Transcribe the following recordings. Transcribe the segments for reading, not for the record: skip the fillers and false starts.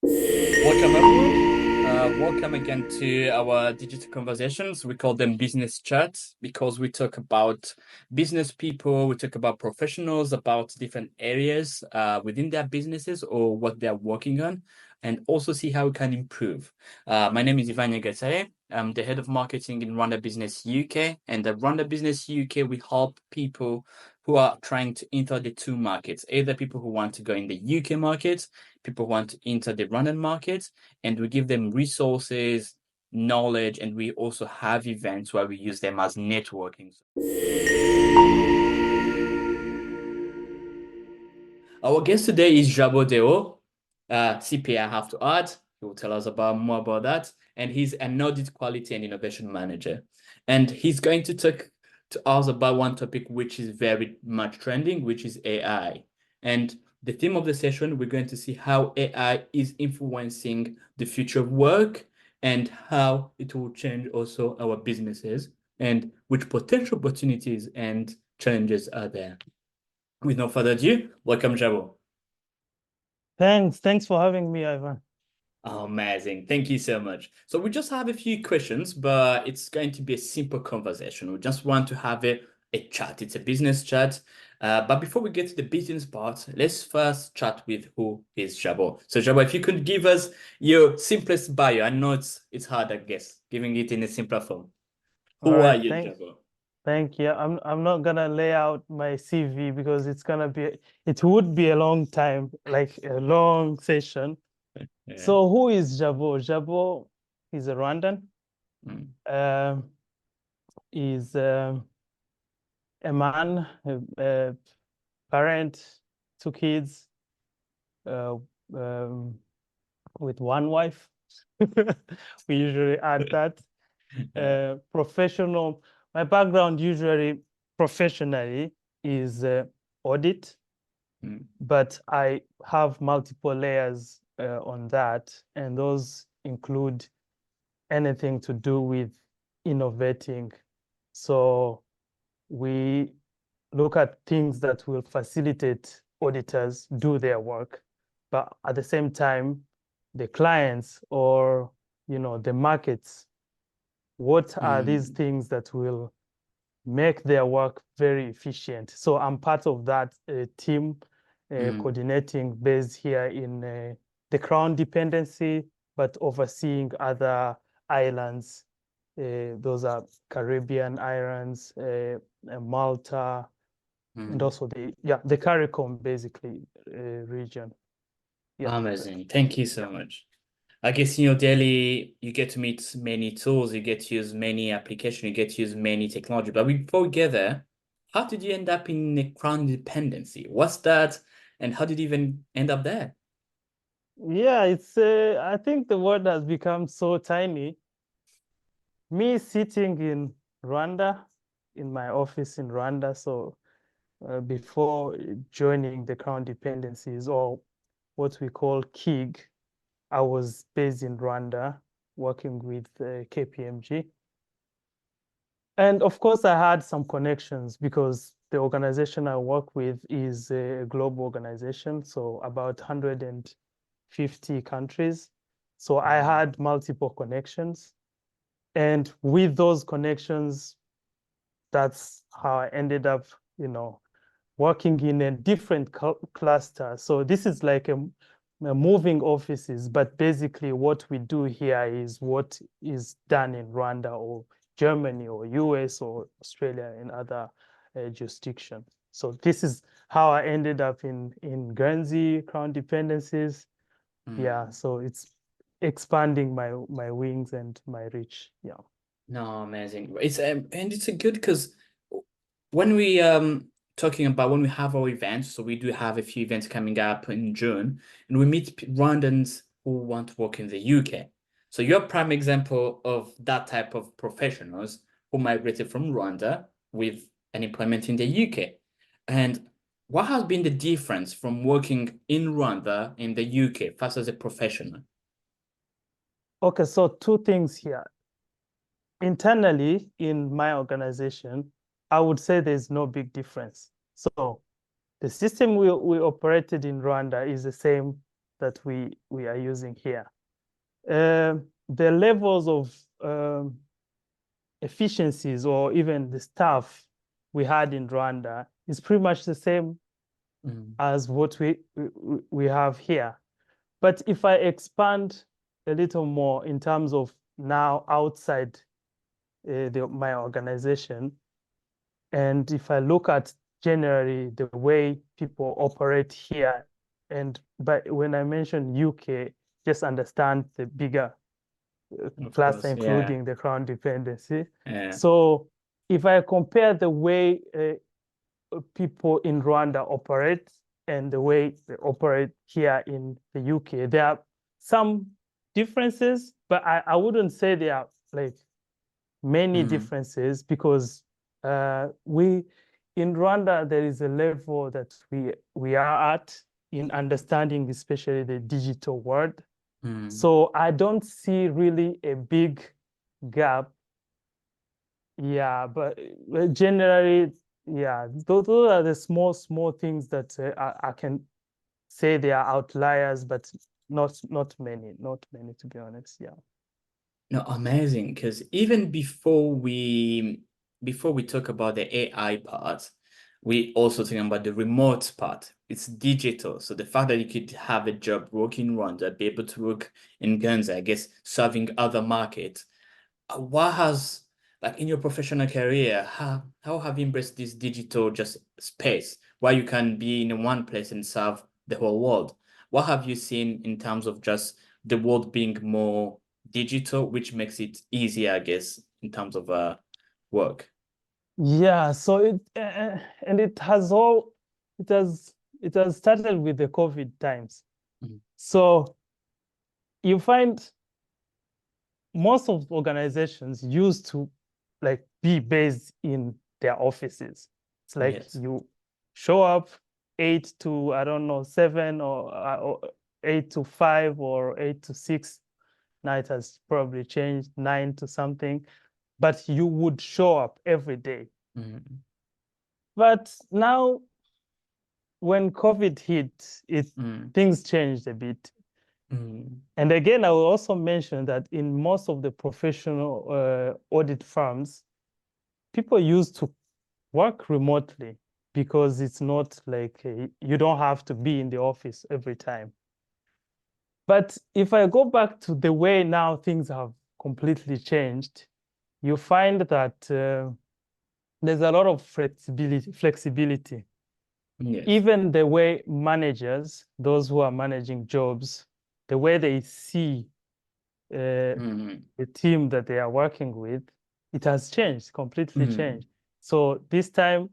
Welcome, everyone. Welcome again to our digital conversations. We call them business chats because we talk about business people, we talk about professionals, about different areas within their businesses or what they're working on, and also see how we can improve. My name is Ivan Gatare. I'm the head of marketing in Rwanda Business UK, and at Rwanda Business UK, we help people who are trying to enter the two markets, either people who want to go in the UK market, people want to enter the Rwandan market, and we give them resources, knowledge, and we also have events where we use them as networking. Our guest today is Jabo Deo, CPA, I have to add. He will tell us more about that. And he's an audit quality and innovation manager. And he's going to talk to us about one topic which is very much trending, which is AI. And the theme of the session, we're going to see how AI is influencing the future of work and how it will change also our businesses and which potential opportunities and challenges are there. With no further ado, welcome, Jabo. Thanks for having me, Ivan. Amazing. Thank you so much. So we just have a few questions, but it's going to be a simple conversation. We just want to have a chat. It's a business chat. But before we get to the business part, let's first chat with who is Jabo. So Jabo, if you could give us your simplest bio. I know it's hard, I guess, giving it in a simpler form. All Who are right, you, thanks. Jabo? Thank you. I'm not gonna lay out my CV because it would be a long time, like a long session. Yeah. So who is Jabo? Jabo is a Rwandan. Mm, Um, is a man, a parent, two kids, uh, um, with one wife. We usually add that. yeah. Professional. My background usually professionally is audit, Mm, but I have multiple layers on that, and those include anything to do with innovating. So we look at things that will facilitate auditors do their work, but at the same time, the clients or the markets, what are these mm, things that will make their work very efficient? So I'm part of that team mm, coordinating based here in the Crown dependency, but overseeing other islands. Those are Caribbean islands, Malta, and mm. also the CARICOM basically region. Yeah. Amazing. Thank you so much. I guess in your daily, you get to meet many tools, you get to use many applications, you get to use many technology. But before we get there, how did you end up in a crown dependency? What's that? And how did you even end up there? Yeah, I think the world has become so tiny. Me sitting in Rwanda, in my office in Rwanda, so before joining the Crown dependencies or what we call KIG, I was based in Rwanda working with KPMG. And of course, I had some connections because the organization I work with is a global organization, so about 150 countries. So I Mm, had multiple connections. And with those connections, that's how I ended up, working in a different cluster. So this is like a moving offices, but basically what we do here is what is done in Rwanda or Germany or US or Australia and other jurisdictions. So this is how I ended up in Guernsey, Crown dependencies. Yeah, mm. so it's expanding my wings and my reach. Yeah. No, amazing. It's and it's a good because when we talking about when we have our events, so we do have a few events coming up in June, and we meet Rwandans who want to work in the UK. So you're a prime example of that type of professionals who migrated from Rwanda with an employment in the UK. And what has been the difference from working in Rwanda in the UK first as a professional? Okay, so two things here. Internally in my organization, I would say there's no big difference. So the system we operated in Rwanda is the same that we are using here. The levels of efficiencies or even the staff we had in Rwanda is pretty much the same as what we have here. But if I expand a little more in terms of now outside my organization, and if I look at generally the way people operate here, and but when I mention UK, just understand the bigger Of cluster, course, yeah. including the crown dependency. Yeah. So if I compare the way people in Rwanda operate and the way they operate here in the UK, there are some differences, but I wouldn't say there are like many differences because we in Rwanda there is a level that we are at in understanding, especially the digital world. So I don't see really a big gap. Yeah, but generally, yeah, those are the small things that I can say they are outliers, but not many to be honest. Yeah. No, amazing. Because even before we talk about the AI part, we also talking about the remote part. It's digital. So the fact that you could have a job working in Rwanda, be able to work in Guernsey, I guess, serving other markets. What has like in your professional career, how have you embraced this digital just space where you can be in one place and serve the whole world? What have you seen in terms of just the world being more digital, which makes it easier, I guess, in terms of work? Yeah, so and it has it has started with the COVID times. Mhm. So you find most of organizations used to like be based in their offices. It's like Yes. you show up 8 to I don't know 7 or 8 to 5 or 8 to 6. Now it has probably changed 9 to something, but you would show up every day. Mm, But now when COVID hit, it mm, things changed a bit. mm, And again, I will also mention that in most of the professional audit firms, people used to work remotely because it's not like you don't have to be in the office every time. But if I go back to the way now things have completely changed, you find that there's a lot of flexibility. yes. Even the way managers, those who are managing jobs, the way they see Mm, the team that they are working with, it has changed, completely mm, changed. So this time,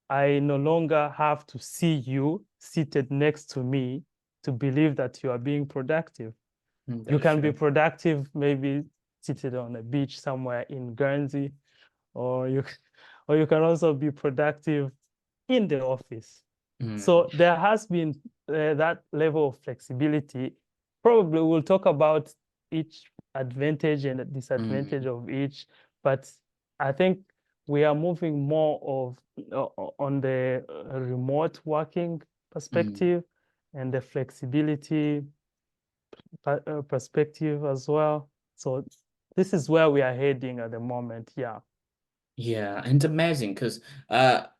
I no longer have to see you seated next to me to believe that you are being productive. You that's can be true. productive maybe seated on a beach somewhere in Guernsey, or you or you can also be productive in the office. Mm, So there has been that level of flexibility. Probably we'll talk about each advantage and disadvantage mm, of each, but I think we are moving more of on the remote working mm. perspective and the flexibility perspective as well. So this is where we are heading at the moment. Yeah. Yeah, and it's amazing because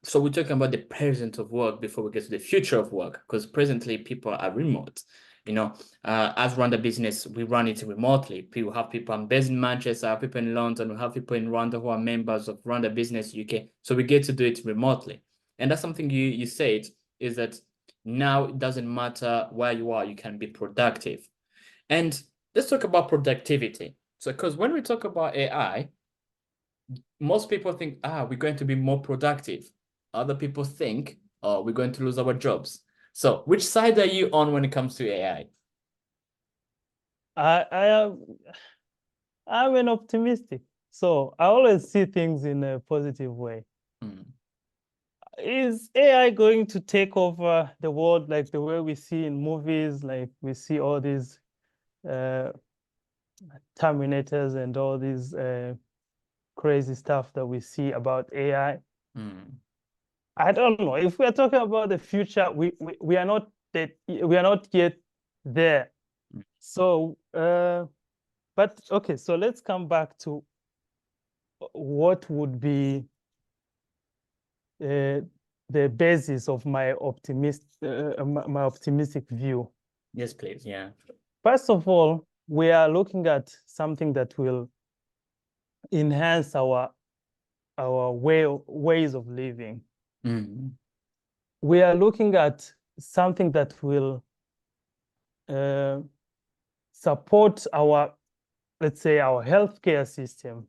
so we're talking about the present of work before we get to the future of work because presently people are remote. You know, as run the business, we run it remotely. People have people I'm based in Manchester, have people in London, we have people in Rwanda who are members of Rwanda Business UK. So we get to do it remotely. And that's something you said is that now it doesn't matter where you are, you can be productive. And let's talk about productivity. So because when we talk about AI, most people think, we're going to be more productive. Other people think, oh, we're going to lose our jobs. So, which side are you on when it comes to AI? I am I'm an optimistic. So I always see things in a positive way. Mm, Is AI going to take over the world like the way we see in movies, like we see all these uh, Terminators and all these crazy stuff that we see about AI? mm, I don't know. If we are talking about the future, we are not that we are not yet there. So, but okay, so let's come back to what would be uh, the basis of my my optimistic view. Yes, please. Yeah. First of all, we are looking at something that will enhance our ways of living. Mm. We are looking at something that will uh, support our, let's say, our healthcare system,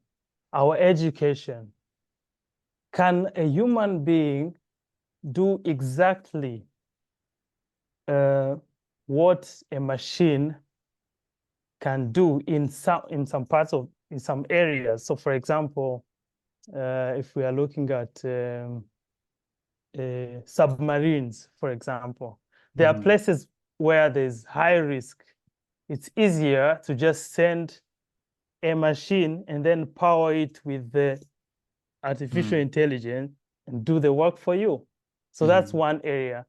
our education. Can a human being do exactly what a machine can do in some areas? So, for example, if we are looking at submarines, for example, there are Mm. places where there's high risk. It's easier to just send a machine and then power it with the artificial Mm. intelligence and do the work for you. So that's Mm. one area.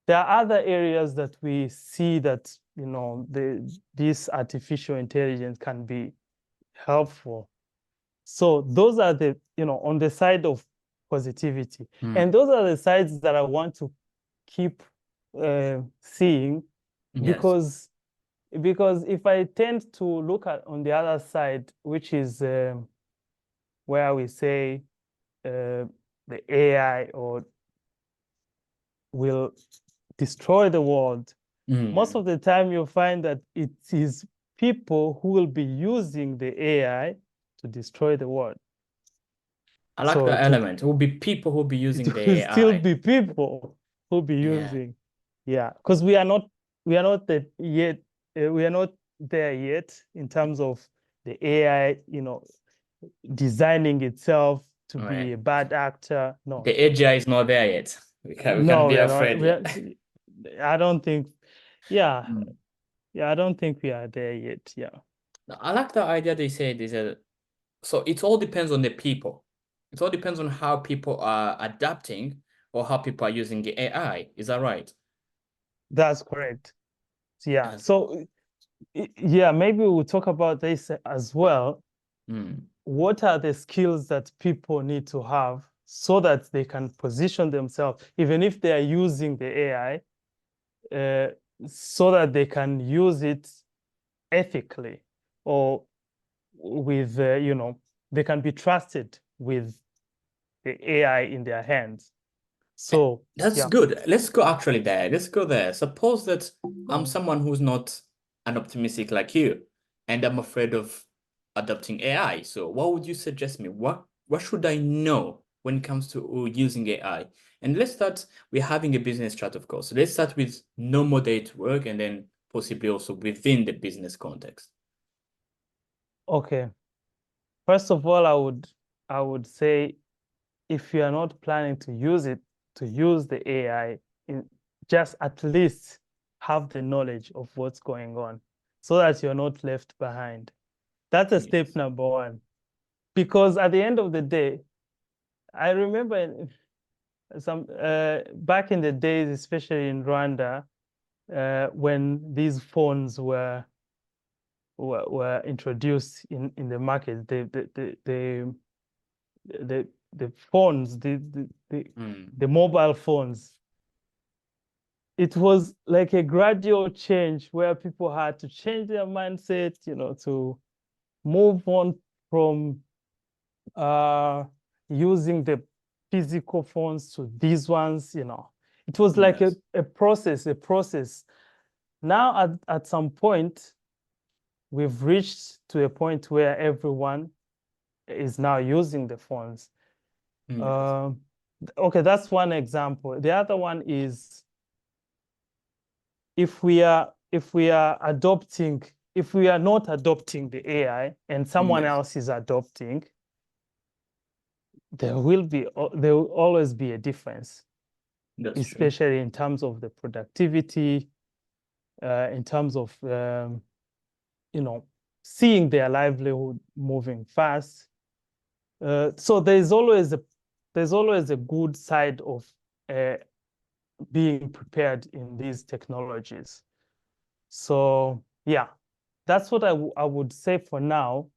There are other areas that we see that, this artificial intelligence can be helpful. So those are the, on the side of positivity. Mm. And those are the sides that I want to keep seeing, Yes. because if I tend to look at on the other side, which is where we say the AI or will destroy the world, most Mm. of the time you'll find that it is people who will be using the AI to destroy the world. I like So that element. It will be people who will be using the it will still AI. be people who be Yeah. using, yeah, because we are not that yet, we are not there yet in terms of the AI, designing itself to All be right. a bad actor. No, The AGI is not there yet. We can no, be we are not. afraid We yet. are, I don't think, yeah, Mm. yeah, I don't think we are there yet. Yeah, I like the idea they said is that so it all depends on the people. It all depends on how people are adapting or how people are using the AI. Is that right? that's correct. Yeah. As So, yeah, maybe we'll talk about this as well. mm, What are the skills that people need to have so that they can position themselves, even if they are using the AI, uh, so that they can use it ethically, or with, they can be trusted with the AI in their hands. So, that's yeah. good. Let's go actually there. Let's go there. Suppose that I'm someone who's not an optimistic like you, and I'm afraid of adopting AI. So what would you suggest me? What should I know when it comes to using AI? And let's start, we're having a business chat, of course. So let's start with normal day to work and then possibly also within the business context. Okay. First of all, I would say, if you are not planning to use it, to use the AI, just at least have the knowledge of what's going on so that you're not left behind. That's a step Yes. number one. Because at the end of the day, I remember some back in the days, especially in Rwanda, when these phones were introduced in the market, the phones, Mm, the mobile phones, it was like a gradual change where people had to change their mindset, to move on from uh, using the physical phones to these ones. It was like a, yes. a process, a process. Now, at some point, we've reached to a point where everyone is now using the phones. Yes. Um, okay, that's one example. The other one is, if we are not adopting the AI and someone Yes. else is adopting, there will always be a difference, That's true. especially in terms of the productivity, in terms of you know seeing their livelihood moving fast. So there's always a good side of uh, being prepared in these technologies. So yeah, that's what I would say for now.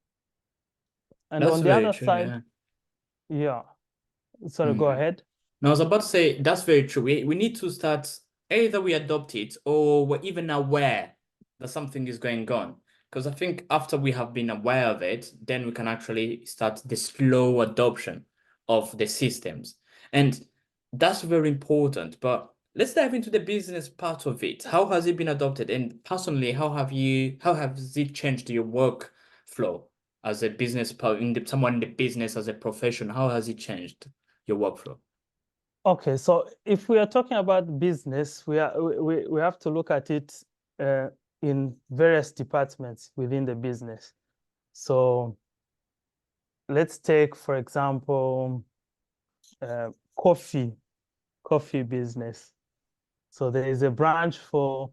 And That's on the very other true, side, yeah. yeah, sorry, go Mm. ahead. No, I was about to say that's very true. We need to start either we adopt it or we're even aware that something is going on. Because I think after we have been aware of it, then we can actually start the slow adoption of the systems. And that's very important. But let's dive into the business part of it. How has it been adopted? And personally, how has it changed your workflow as a business someone in the business as a profession? How has it changed your workflow? Okay, so if we are talking about business, we have to look at it uh, in various departments within the business. So let's take, for example, uh, coffee, coffee business. So there is a branch for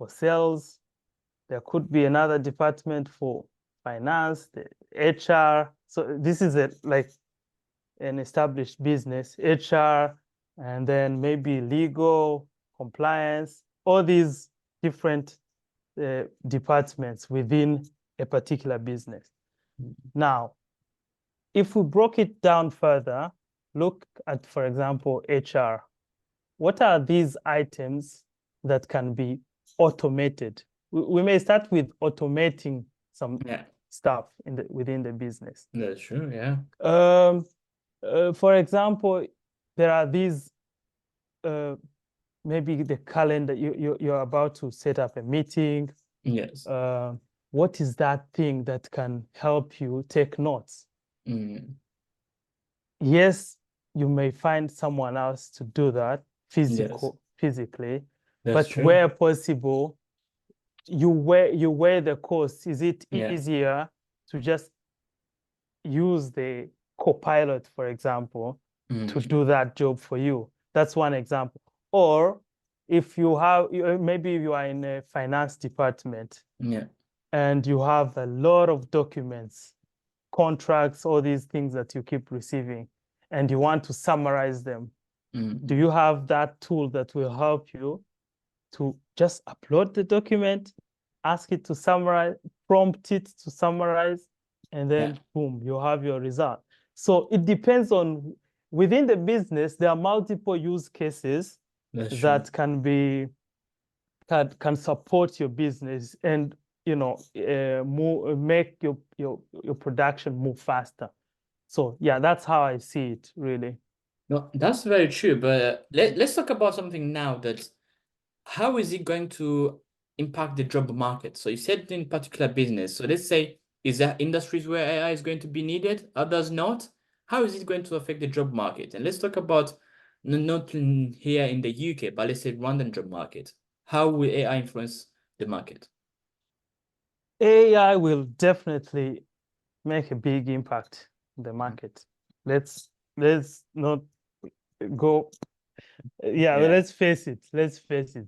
sales. There could be another department for finance, the HR. So this is a like an established business, HR, and then maybe legal, compliance, all these different departments within a particular business. Now, if we broke it down further, look at, for example, HR. What are these items that can be automated? We may start with automating some Yeah, stuff within the business. that's true. Yeah. Um, for example, there are these uh, maybe the calendar you're about to set up a meeting. Yes. Uh, what is that thing that can help you take notes? Mm, Yes, you may find someone else to do that yes, physically, that's but true. where possible, you weigh the cost. Is it Yeah. easier to just use the copilot, for example, to Mm, do that job for you? That's one example. Or if you have, maybe you are in a finance department yeah. and you have a lot of documents, contracts, all these things that you keep receiving, and you want to summarize them. Do Mm, you have that tool that will help you to just upload the document, ask it to summarize, prompt it to summarize, and yeah, then boom, you have your result. So it depends on within the business, there are multiple use cases that's true. that can support your business and make your production move faster. So yeah, that's how I see it really. No, that's very true. But let's talk about something now that how is it going to impact the job market? So you said in particular business. So let's say, is there industries where AI is going to be needed, others not? How is it going to affect the job market? And let's talk about not here in the UK, but let's say Rwandan job market. How will AI influence the market? AI will definitely make a big impact in the market. Let's not go. Yeah, Yeah, let's face it. Let's face it.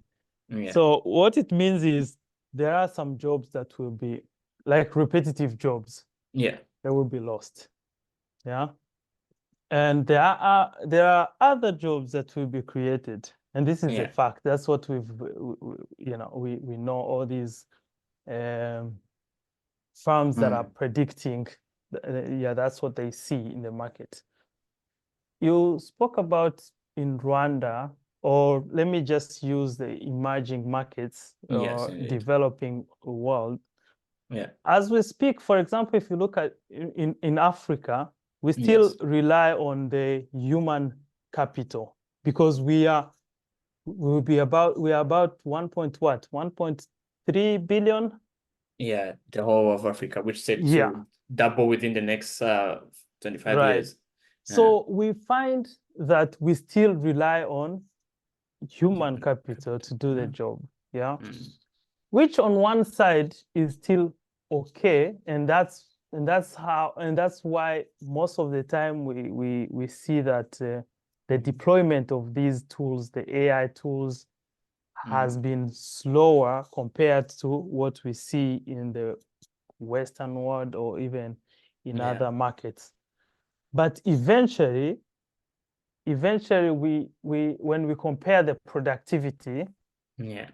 yeah, So what it means is there are some jobs that will be like repetitive jobs yeah, that will be lost. Yeah. And there are other jobs that will be created. And this is a yeah. fact. That's what we know all these um, firms that are Mm, predicting. Yeah, that's what they see in the market. You spoke about in Rwanda, or let me just use the emerging markets yes, or indeed. developing world. Yeah, As we speak, for example, if you look at in Africa, we still yes, rely on the human capital because we are about 1 point what 1.3 billion. yeah. The whole of Africa, which said Yeah, to double within the next 25 right. years. Yeah. So we find that we still rely on human Human capital capital. to do the Yeah. job. Yeah. Mm, Which on one side is still okay, and that's why most of the time we see that the deployment of these tools, the AI tools, has mm, been slower compared to what we see in the Western world or even in yeah. other markets. But eventually we when we compare the productivity, Yeah.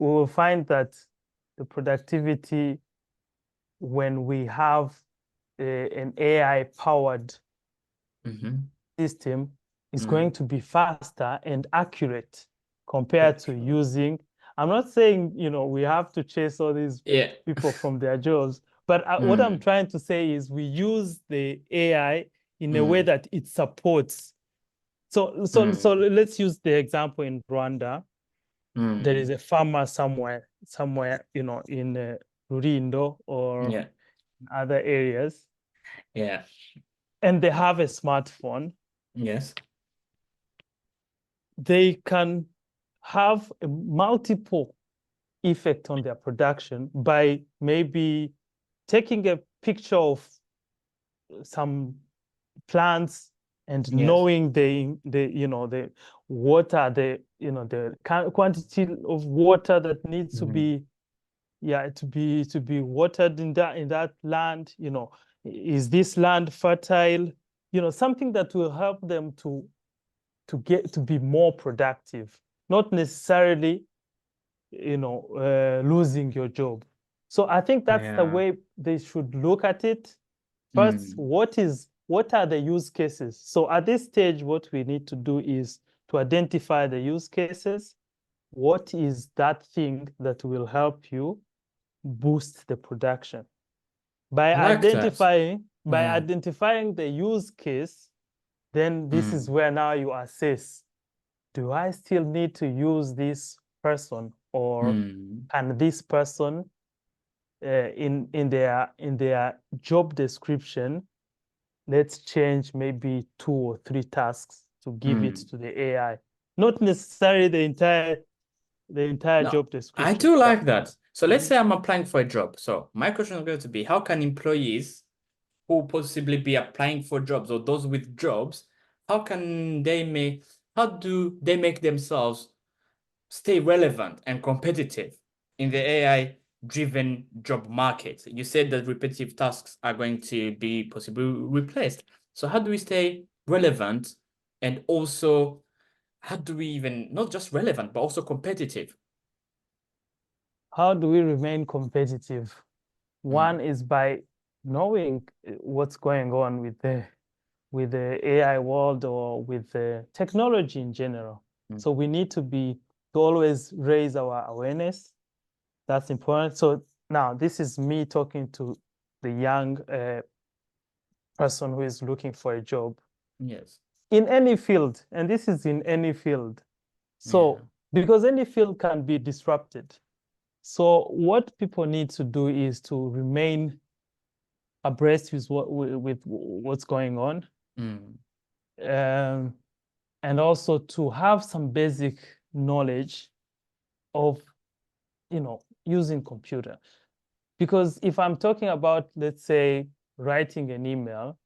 we will find that the productivity when we have an AI powered system is going to be faster and accurate compared to using. I'm not saying, we have to chase all these people from their jobs, but what I'm trying to say is we use the AI in a way that it supports. So let's use the example in Rwanda. There is a farmer somewhere, in Rurindo or other areas. Yeah. And they have a smartphone. Yes. They can have a multiple effect on their production by maybe taking a picture of some plants and knowing the water, the quantity of water that needs to be to be watered in that land. Is this land fertile? Something that will help them to get to be more productive, not necessarily losing your job. So I think that's the way they should look at it. First, what are the use cases? So at this stage, what we need to do is to identify the use cases. What is that thing that will help you boost the production? By identifying the use case, then this is where now you assess, do I still need to use this person, or can this person in their job description, let's change maybe 2 or 3 tasks to give it to the AI, not necessarily the entire job description. I do like that. So let's say I'm applying for a job. So my question is going to be, how can employees who possibly be applying for jobs, or those with jobs, how do they make themselves stay relevant and competitive in the AI-driven job market? You said that repetitive tasks are going to be possibly replaced. So how do we stay relevant, and also how do we even, not just relevant, but also competitive? How do we remain competitive? One is by knowing what's going on with the AI world, or with the technology in general. So we need to always raise our awareness. That's important. So now this is me talking to the young person who is looking for a job. Yes. In any field, and this is in any field. So because any field can be disrupted. So what people need to do is to remain abreast with what's going on, and also to have some basic knowledge of using computer. Because if I'm talking about, let's say, writing an email,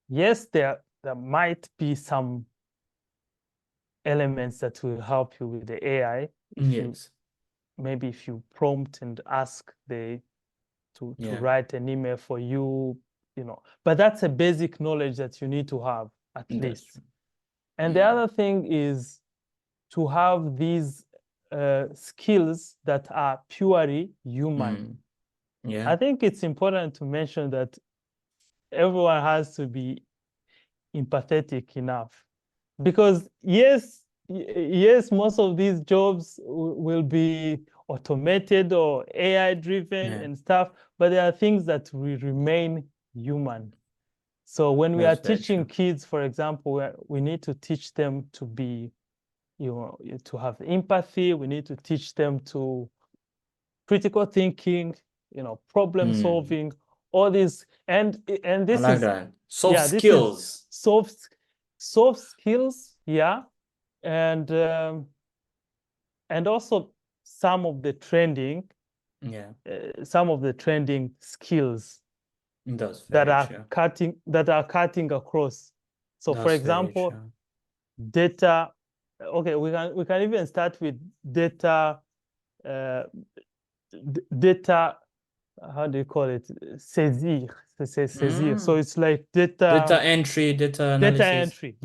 yes, there might be some elements that will help you with the AI. Maybe if you prompt and ask to write an email for you, but that's a basic knowledge that you need to have at least. And the other thing is to have these skills that are purely human. I think it's important to mention that everyone has to be empathetic enough, because yes, most of these jobs will be automated or AI driven and stuff, but there are things that will remain human. So when we are teaching kids, for example, we need to teach them to be, to have empathy. We need to teach them to critical thinking, problem solving, all these, and this I like is that. Soft skills. Soft skills, and also some of the trending skills that are cutting across. So for example, data. Okay, we can even start with data. Data, how do you call it? Saisir. So it's like data entry, data analysis. Data entry,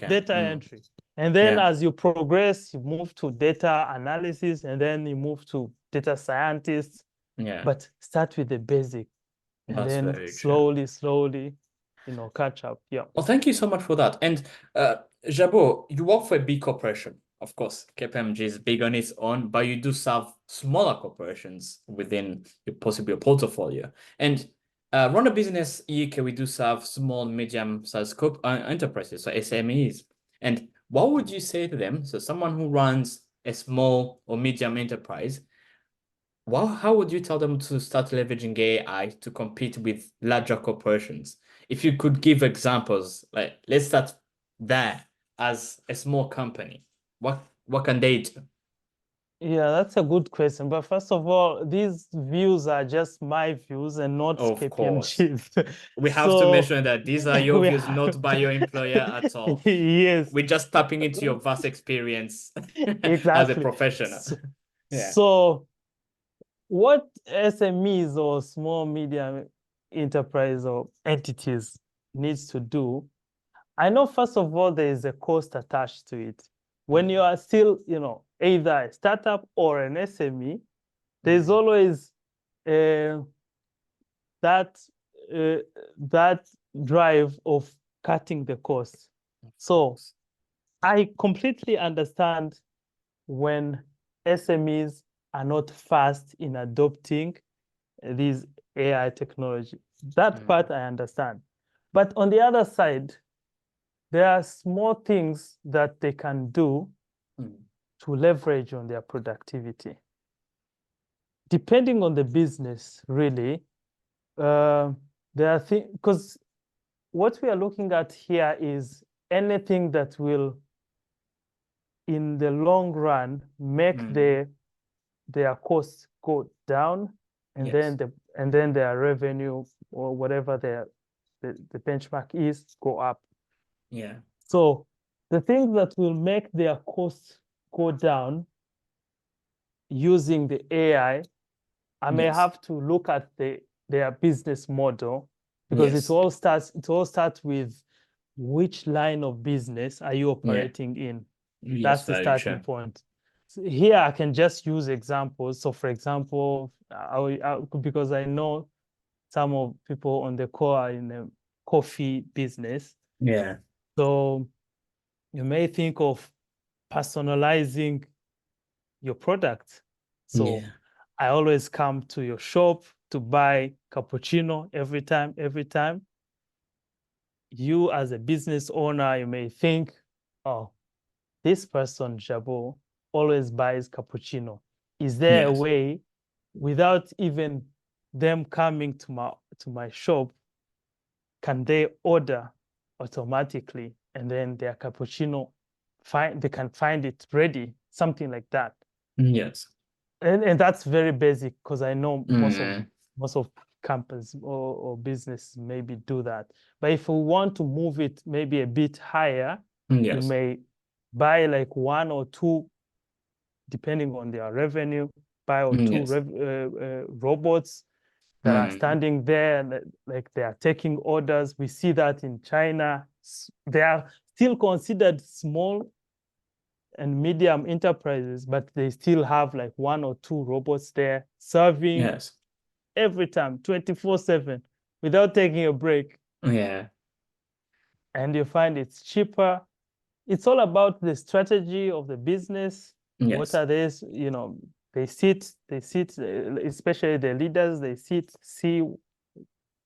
data entry. And then Yeah. as you progress, you move to data analysis, and then you move to data scientists, Yeah. but start with the basic and That's then very true. slowly, catch up. Yeah. Well, thank you so much for that. And Jabo, you work for a big corporation. Of course, KPMG is big on its own, but you do serve smaller corporations within your possibly your portfolio. And run a business UK, we do serve small, medium-sized enterprises, so SMEs. And what would you say to them? So someone who runs a small or medium enterprise, well, how would you tell them to start leveraging AI to compete with larger corporations? If you could give examples, like let's start there as a small company. What can they do? Yeah, that's a good question. But first of all, these views are just my views and not Of course. KPMG's. We have to So mention that these are your we views, have, not by your employer at all. yes, We're just tapping into your vast experience as a exactly. professional. So, Yeah. so what SMEs or small medium enterprise or entities needs to do, I know first of all there is a cost attached to it. When you are still, either a startup or an SME, there's Mm. always uh, that uh, that drive of cutting the costs. Of So course. I completely understand when SMEs are not fast in adopting these AI technology. That Mm. part I understand. But on the other side, there are small things that they can do Mm. to leverage on their productivity. Depending on the business, really, uh, there are things, because what we are looking at here is anything that will, in the long run, make Mm. their costs go down, and Yes. then their revenue or whatever the benchmark is go up. Yeah. So the things that will make their costs go down using the AI, I may Yes. have to look at their business model, because Yes. it all starts with which line of business are you Yeah. operating in? Yes, That's the very starting true. point. So here I can just use examples. So for example, because I know some of people on the call are in the coffee business. Yeah. So you may think of personalizing your product. So Yeah. I always come to your shop to buy cappuccino every time, every time. You as a business owner, you may think, oh, this person, Jabo, always buys cappuccino. Is there a Yes. way, without even them coming to my shop, can they order automatically and then their cappuccino they can find it ready, something like that. Yes. And that's very basic, because I know Mm. most of companies or business maybe do that. But if we want to move it maybe a bit higher, you Yes. may buy like one or two, depending on their revenue, buy or two Yes. robots that are Mm. standing there and like they are taking orders. We see that in China. They are still considered small and medium enterprises, but they still have like one or two robots there serving Yes. every time, 24/7, without taking a break. Yeah. And you find it's cheaper. It's all about the strategy of the business. What Yes. are these? Especially the leaders, they sit, see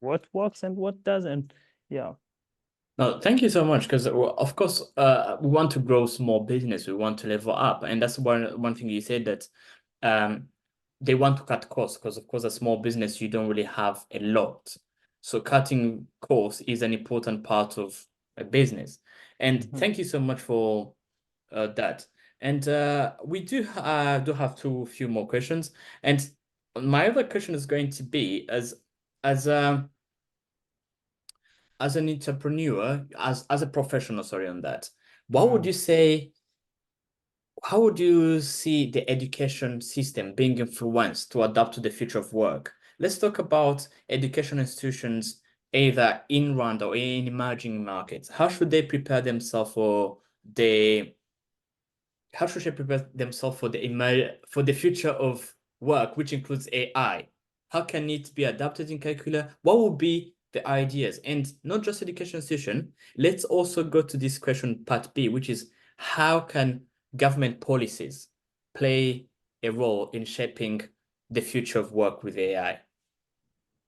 what works and what doesn't. Yeah. No, thank you so much. Because of course, we want to grow small business. We want to level up, and that's one thing you said that um they want to cut costs because of course a small business you don't really have a lot. So cutting costs is an important part of a business. And Mhm. thank you so much for that. And we do have few more questions. And my other question is going to be as as an entrepreneur, as a professional, sorry on that. What would Mm. you say? How would you see the education system being influenced to adapt to the future of work? Let's talk about education institutions either in Rwanda or in emerging markets. How should they prepare themselves for the how should they prepare themselves for the email for the future of work, which includes AI? How can it be adapted in curricula? What would be the ideas? And not just education institution. Let's also go to this question part B, which is how can government policies play a role in shaping the future of work with AI?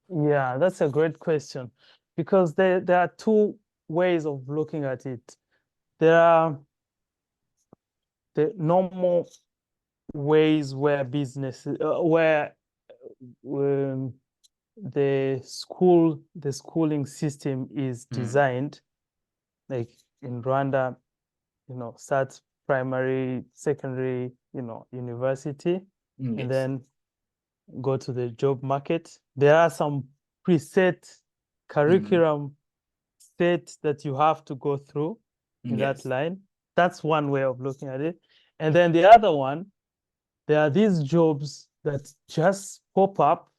Yeah, that's a great question because there are two ways of looking at it. There are the normal ways where where um, the schooling system is Mm. designed, like in Rwanda, start primary, secondary, university, and Yes. then go to the job market. There are some preset Mm. curriculum set that you have to go through in that Yes. line. That's one way of looking at it. And then the other one, there are these jobs that just pop up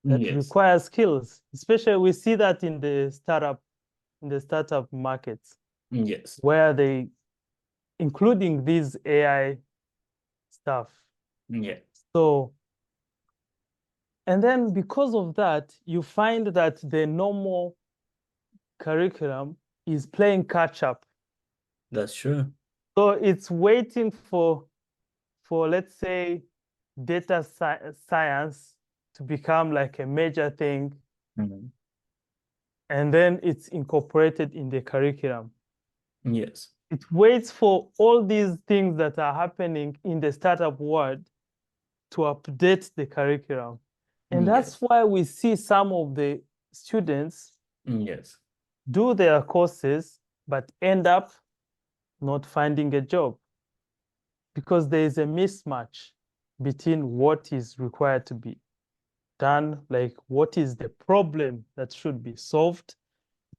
that Yes. require skills. Especially we see that in the startup markets Yes. where they including these AI stuff. Yeah. So, and then because of that, you find that the normal curriculum is playing catch up. That's true. So it's waiting for let's say science to become like a major thing, Mm. and then it's incorporated in the curriculum. Yes. It waits for all these things that are happening in the startup world to update the curriculum. And that's Yes. why we see some of the students Yes. do their courses but end up not finding a job because there is a mismatch between what is required to be done, like what is the problem that should be solved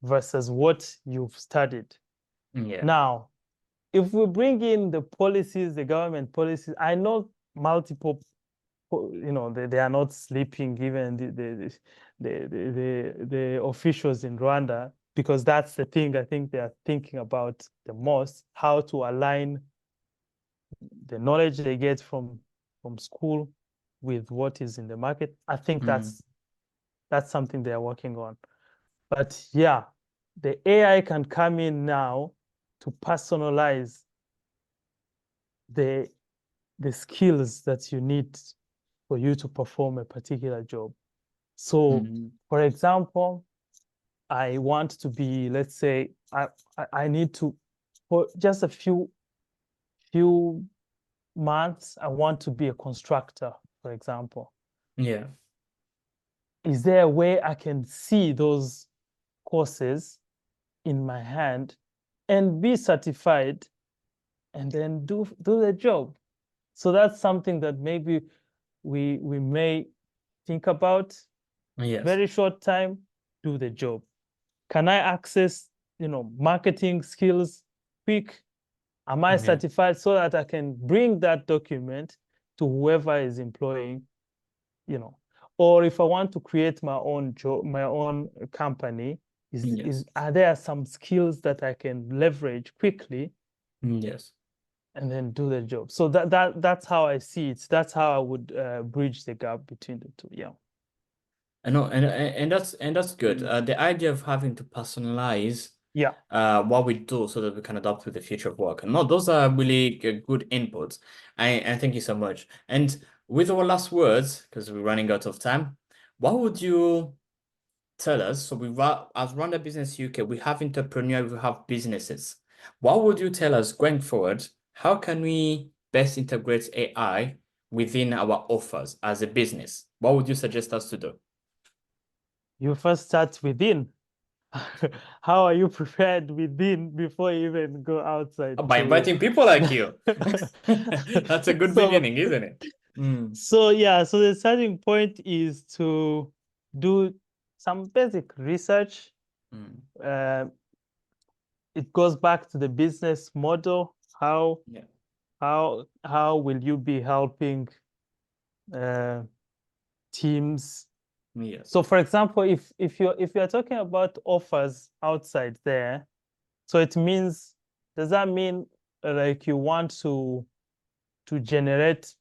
versus what you've studied. Yeah. Now, if we bring in the policies, the government policies, I know multiple, they are not sleeping, even the officials in Rwanda, because that's the thing I think they are thinking about the most, how to align the knowledge they get from school with what is in the market. I think Mm. that's something they are working on. But yeah, the AI can come in now to personalize the the skills that you need for you to perform a particular job. So, Mm. for example, I want to be, let's say, I need to, for just a few months, I want to be a constructor, for example. Yeah. Is there a way I can see those courses in my hand and be certified and then do the job? So that's something that maybe we may think about. Yes. Very short time, do the job. Can I access, marketing skills quick? Am I Yeah. certified so that I can bring that document to whoever is employing, you know? Or if I want to create my own job, my own company, is Yes. are there some skills that I can leverage quickly Yes. and then do the job? So that's how I see it. That's how I would bridge the gap between the two. Yeah. I know, and that's good. Mm. The idea of having to personalize Yeah. what we do so that we can adapt to the future of work. No, those are really good inputs. And thank you so much. And with our last words, because we're running out of time, what would you tell us? So as Rwanda Business UK, we have entrepreneurs, we have businesses. What would you tell us going forward? How can we best integrate AI within our offers as a business? What would you suggest us to do? You first start within. How are you prepared within before you even go outside By to inviting people like you. That's a good so beginning, isn't it? Mm. so yeah, so the starting point is to do some basic research. Mm. uh, it goes back to the business model. Yeah. How will you be helping uh, teams? Yes. So for example, if you're talking about offers outside there, so it means, does that mean like you want to? to generate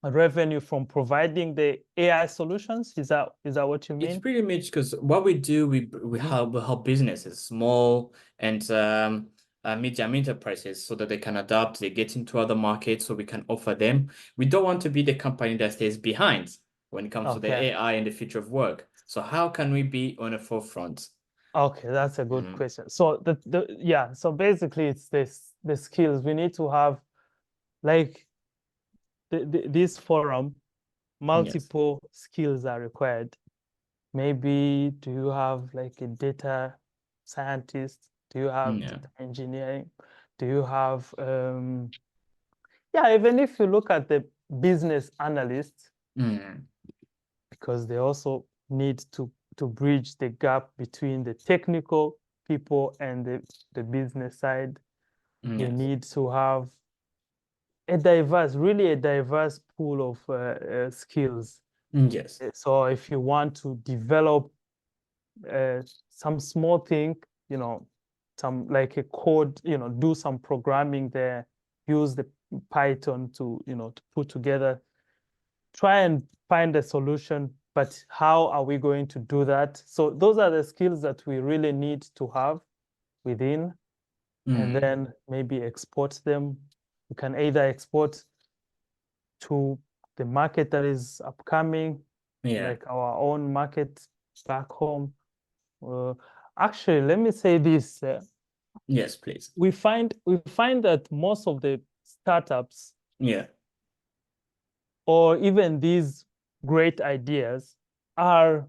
revenue from providing the AI solutions? Is that what you It's mean? pretty much because what we do, Mhm. we help businesses, small and medium enterprises, so that they can adapt, they get into other markets, so we can offer them. We don't want to be the company that stays behind when it comes to the Okay. AI and the future of work. So how can we be on the forefront? Okay, that's a good Mm, question. So so basically it's the skills we need to have, like this forum, yes, multiple skills are required. Maybe do you have like a data scientist? Do you have yeah, data engineering? Do you have yeah, even if you look at the business analysts, mm, because they also need to bridge the gap between the technical people and the business side. We yes, need to have really a diverse pool of skills. yes, So if you want to develop some small thing, you know, some like a code, do some programming there, use the Python to put together, try and find a solution. But how are we going to do that? So those are the skills that we really need to have within, and mm, then maybe export them. We can either export to the market that is upcoming, yeah, like our own market back home. Uh, Actually, let me say this: yes, please, we find that most of the startups yeah, or even these great ideas are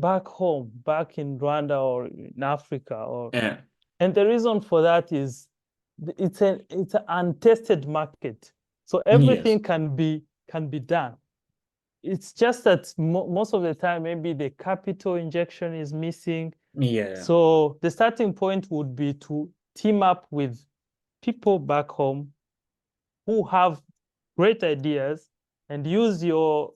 back home, back in Rwanda or in Africa, yeah, and the reason for that is it's an untested market, so yes, everything can be done. It's just that most of the time, maybe the capital injection is missing. yeah, So the starting point would be to team up with people back home who have great ideas and use your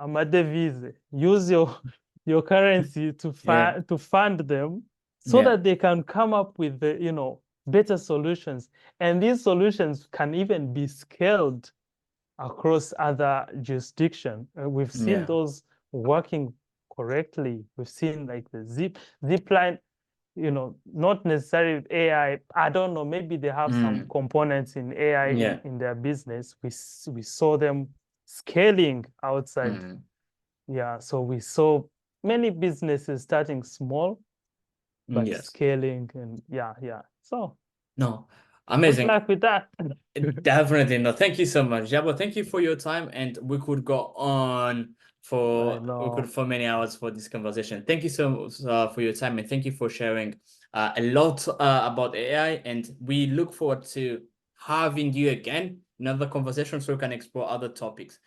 amadevize, use your currency yeah, to fund them so yeah, that they can come up with better solutions. And these solutions can even be scaled across other jurisdictions. We've seen yeah, those working correctly. We've seen like the zipline, not necessarily with AI. I don't know, maybe they have some mm, components in AI in, yeah, in their business. We saw them scaling outside. mm, Yeah, so we saw many businesses starting small but yes. scaling, and yeah. So No, good amazing. luck with that. Definitely. No, thank you so much, Jabo. Thank you for your time, and we could go on I for many hours for this conversation. Thank you so much for your time, and thank you for sharing a lot about AI. And we look forward to having you again in another conversation so we can explore other topics.